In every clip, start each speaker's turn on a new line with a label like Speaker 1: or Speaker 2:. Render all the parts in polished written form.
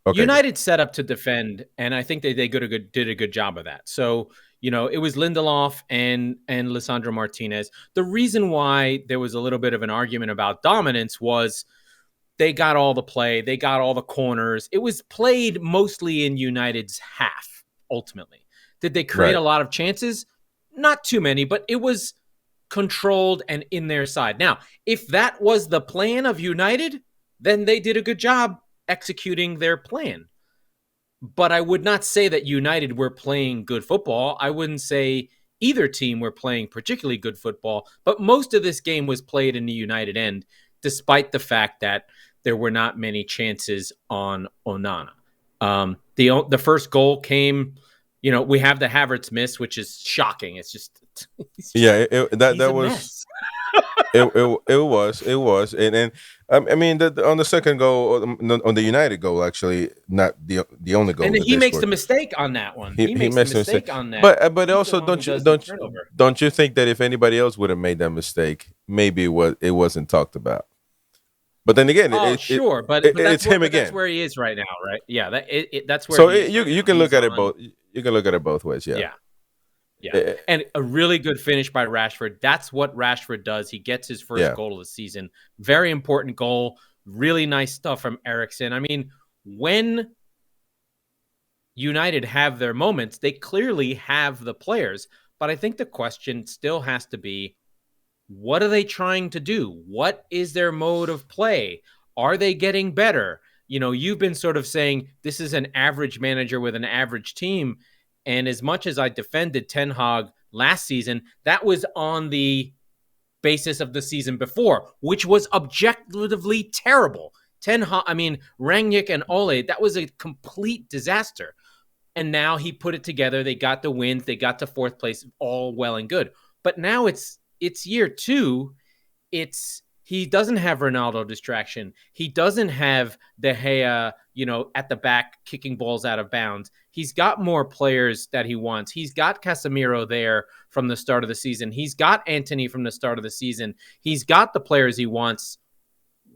Speaker 1: Okay, good.
Speaker 2: United set up to defend, and I think they did a good job of that. So it was Lindelof and Lisandro Martinez. The reason why there was a little bit of an argument about dominance was they got all the play, they got all the corners. It was played mostly in United's half. Ultimately, did they create
Speaker 1: Right.
Speaker 2: a lot of chances? Not too many, but it was controlled and in their side. Now, if that was the plan of United, then they did a good job executing their plan. But I would not say that United were playing good football. I wouldn't say either team were playing particularly good football, but most of this game was played in the United end, despite the fact that there were not many chances on Onana. The first goal came, we have the Havertz miss, which is shocking. It's just,
Speaker 1: Yeah, that
Speaker 2: he's
Speaker 1: that
Speaker 2: a
Speaker 1: was
Speaker 2: mess.
Speaker 1: it was, and I mean on the second goal on the United goal, actually not the only goal
Speaker 2: And then
Speaker 1: that
Speaker 2: he
Speaker 1: they
Speaker 2: makes the
Speaker 1: scored.
Speaker 2: mistake on that one.
Speaker 1: He
Speaker 2: He
Speaker 1: he
Speaker 2: makes the
Speaker 1: missed a mistake,
Speaker 2: mistake on that.
Speaker 1: but
Speaker 2: He's the
Speaker 1: also
Speaker 2: one who
Speaker 1: don't you
Speaker 2: does the
Speaker 1: don't
Speaker 2: turnover.
Speaker 1: don't you think that if anybody else would have made that mistake, maybe it wasn't talked about. But then again,
Speaker 2: Oh, sure,
Speaker 1: it's him
Speaker 2: that's
Speaker 1: again.
Speaker 2: where he is right now, right? Yeah, that's where
Speaker 1: So
Speaker 2: he is right
Speaker 1: you
Speaker 2: now.
Speaker 1: can look
Speaker 2: He's
Speaker 1: at it
Speaker 2: on.
Speaker 1: both. You can look at it both ways. Yeah.
Speaker 2: Yeah, yeah,
Speaker 1: Eh,
Speaker 2: and a really good finish by Rashford. That's what Rashford does. He gets his first
Speaker 1: yeah.
Speaker 2: goal of the season. Very important goal. Really nice stuff from Eriksen. I mean, when United have their moments, they clearly have the players. But I think the question still has to be, what are they trying to do? What is their mode of play? Are they getting better? You've been sort of saying this is an average manager with an average team. And as much as I defended Ten Hag last season, that was on the basis of the season before, which was objectively terrible. Ten Hag, I mean, Rangnick and Ole, that was a complete disaster. And now he put it together. They got the wins. They got to fourth place, all well and good. But now it's year two. He doesn't have Ronaldo distraction. He doesn't have De Gea, at the back kicking balls out of bounds. He's got more players that he wants. He's got Casemiro there from the start of the season. He's got Antony from the start of the season. He's got the players he wants.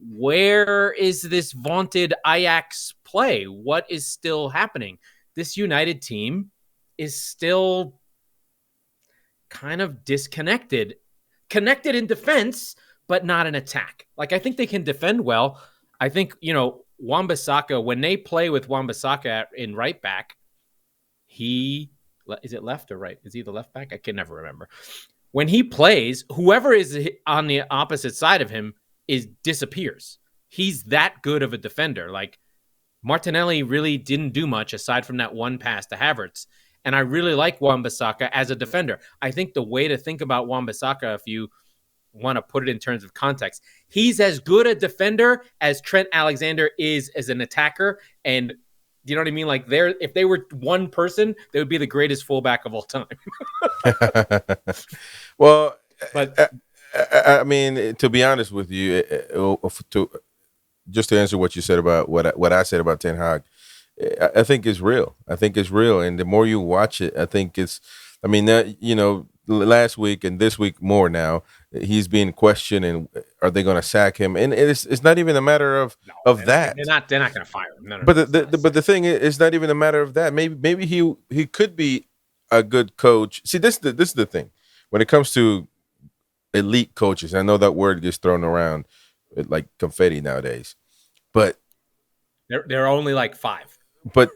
Speaker 2: Where is this vaunted Ajax play? What is still happening? This United team is still kind of disconnected, connected in defense, but not in attack. Like, I think they can defend well. I think, Wan-Bissaka, when they play with Wan-Bissaka in right back, is it left or right? Is he the left back? I can never remember. When he plays, whoever is on the opposite side of him disappears. He's that good of a defender. Like, Martinelli really didn't do much aside from that one pass to Havertz. And I really like Wan-Bissaka as a defender. I think the way to think about Wan-Bissaka, if you want to put it in terms of context, he's as good a defender as Trent Alexander is as an attacker. And you know what I mean? Like, if they were one person, they would be the greatest fullback of all time.
Speaker 1: Well,
Speaker 2: But
Speaker 1: I mean, to be honest with you, just to answer what you said about what I said about Ten Hag, I think it's real. I think it's real, and the more you watch it, I think it's. I mean, last week and this week more now, he's being questioned, and are they going to sack him? And it's not even a matter of
Speaker 2: no,
Speaker 1: that.
Speaker 2: they're not going to fire him. No,
Speaker 1: But the thing is, it's not even a matter of that. Maybe he could be a good coach. See, this is the thing when it comes to elite coaches. I know that word gets thrown around like confetti nowadays, but
Speaker 2: they're only like 5.
Speaker 1: but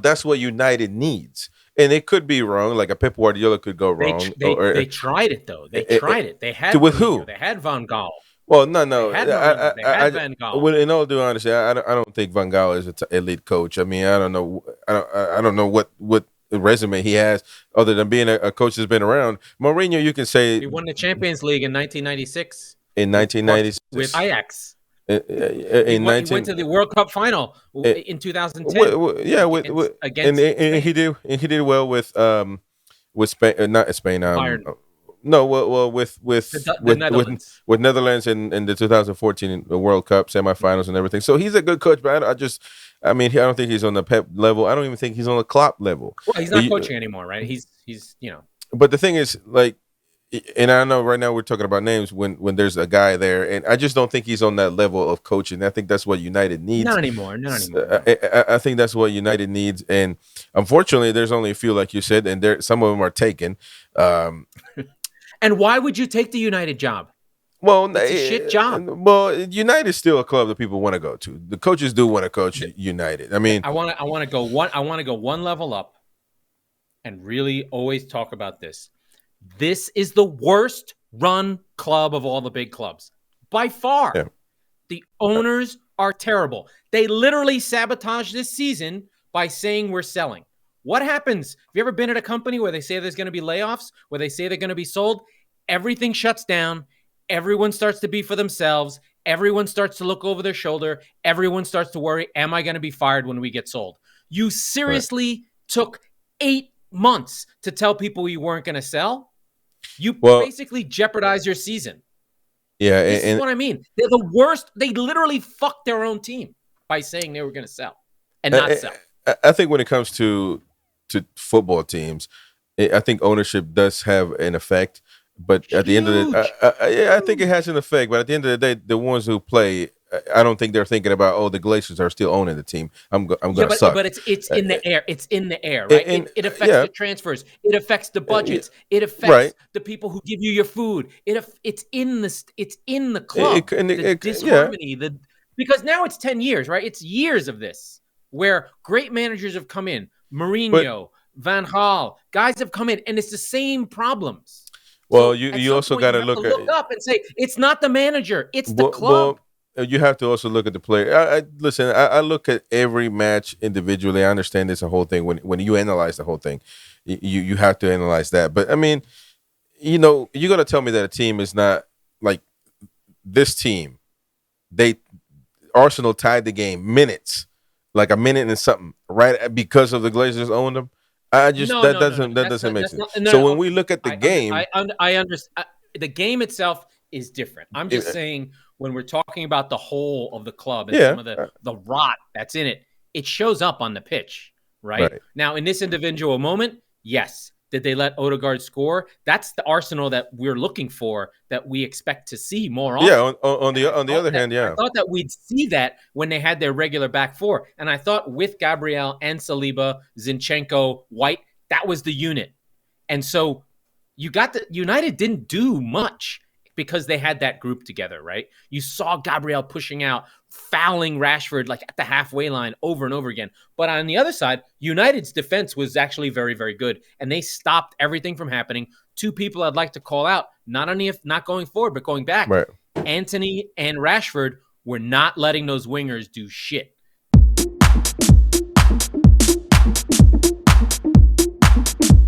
Speaker 1: that's what United needs, and it could be wrong. Like a Pep Guardiola could go wrong.
Speaker 2: They tried it though. They tried it. They had
Speaker 1: with
Speaker 2: Mourinho.
Speaker 1: who?
Speaker 2: They had Van Gaal.
Speaker 1: Well,
Speaker 2: They
Speaker 1: no.
Speaker 2: had Mourinho. They had Van Gaal.
Speaker 1: In all due honesty, I don't think Van Gaal is an elite coach. I mean, I don't know. I don't know what resume he has other than being a coach that's been around. Mourinho, you can say
Speaker 2: He won the Champions League in 1996
Speaker 1: in
Speaker 2: with
Speaker 1: 1996
Speaker 2: Ajax. He
Speaker 1: in
Speaker 2: went to the World Cup final in 2010.
Speaker 1: yeah,
Speaker 2: Against
Speaker 1: and he did well with Spain, not Spain.
Speaker 2: Bayern,
Speaker 1: No, well, with
Speaker 2: the Netherlands.
Speaker 1: with Netherlands in the 2014 World Cup semifinals and everything. So he's a good coach, but I mean, I don't think he's on the Pep level. I don't even think he's on the Klopp level.
Speaker 2: Well, he's not coaching anymore, right? He's
Speaker 1: But the thing is, like, and I know right now we're talking about names when there's a guy there, and I just don't think he's on that level of coaching. I think that's what United
Speaker 2: Not
Speaker 1: needs.
Speaker 2: anymore. Not anymore. No.
Speaker 1: I think that's what United needs, and unfortunately, there's only a few, like you said, and there some of them are taken. Um,
Speaker 2: And why would you take the United job?
Speaker 1: well,
Speaker 2: It's a shit job.
Speaker 1: well, United is still a club that people want to go to. The coaches do want to coach United. I mean,
Speaker 2: I want to go one level up and really always talk about this. This is the worst run club of all the big clubs by far.
Speaker 1: yeah,
Speaker 2: The owners are terrible. They literally sabotage this season by saying we're selling. What happens? Have you ever been at a company where they say there's going to be layoffs, where they say they're going to be sold? Everything shuts down. Everyone starts to be for themselves. Everyone starts to look over their shoulder. Everyone starts to worry, am I going to be fired when we get sold? You
Speaker 1: right.
Speaker 2: seriously took 8 months to tell people you weren't going to sell? You
Speaker 1: Well,
Speaker 2: basically jeopardize your season.
Speaker 1: yeah,
Speaker 2: This is what I mean. They're the worst. They literally fucked their own team by saying they were going to sell and not sell.
Speaker 1: I think when it comes to football teams, I think ownership does have an effect. But at the end of the,
Speaker 2: Huge.
Speaker 1: yeah, I think it has an effect. But at the end of the day, the ones who play, I don't think they're thinking about, oh, the Glazers are still owning the team. I'm
Speaker 2: Yeah,
Speaker 1: gonna suck.
Speaker 2: but it's in the air. It's in the air, right?
Speaker 1: And
Speaker 2: It affects
Speaker 1: yeah,
Speaker 2: the transfers. It affects the
Speaker 1: yeah,
Speaker 2: budgets. It affects
Speaker 1: right.
Speaker 2: the people who give you your food. It's in the club. The
Speaker 1: Yeah,
Speaker 2: disharmony. Because now it's 10 years, right? It's years of this where great managers have come in.
Speaker 1: but
Speaker 2: Mourinho, Van Gaal, guys have come in, and it's the same problems.
Speaker 1: well,
Speaker 2: So
Speaker 1: you
Speaker 2: at
Speaker 1: you
Speaker 2: some
Speaker 1: also
Speaker 2: point,
Speaker 1: got
Speaker 2: you
Speaker 1: to
Speaker 2: have to
Speaker 1: look at.
Speaker 2: look up and say, it's not the manager, it's the club.
Speaker 1: Well, you have to also look at the player. Listen. I look at every match individually. I understand it's a whole thing. When you analyze the whole thing, you have to analyze that. But I mean, you're gonna tell me that a team is not like this team. They Arsenal tied the game minutes, like a minute and something, right? Because of the Glazers owned them. I just
Speaker 2: No, no, no, no.
Speaker 1: that doesn't make
Speaker 2: That's
Speaker 1: sense.
Speaker 2: not. No,
Speaker 1: So
Speaker 2: no.
Speaker 1: when we look at the game,
Speaker 2: I understand. The game itself is different. I'm just saying when we're talking about the whole of the club and
Speaker 1: yeah,
Speaker 2: some of the rot that's in it, it shows up on the pitch, right?
Speaker 1: right.
Speaker 2: Now, in this individual moment, yes. Did they let Odegaard score? That's the Arsenal that we're looking for, that we expect to see more
Speaker 1: Yeah.
Speaker 2: often.
Speaker 1: On
Speaker 2: And
Speaker 1: the other hand,
Speaker 2: I
Speaker 1: yeah,
Speaker 2: thought that we'd see that when they had their regular back four. And I thought with Gabriel and Saliba, Zinchenko, White, that was the unit. And so United didn't do much because they had that group together, right? You saw Gabriel pushing out, fouling Rashford like at the halfway line over and over again. But on the other side, United's defense was actually very, very good, and they stopped everything from happening. Two people I'd like to call out, not only if not going forward, but going back.
Speaker 1: right.
Speaker 2: Anthony and Rashford were not letting those wingers do shit.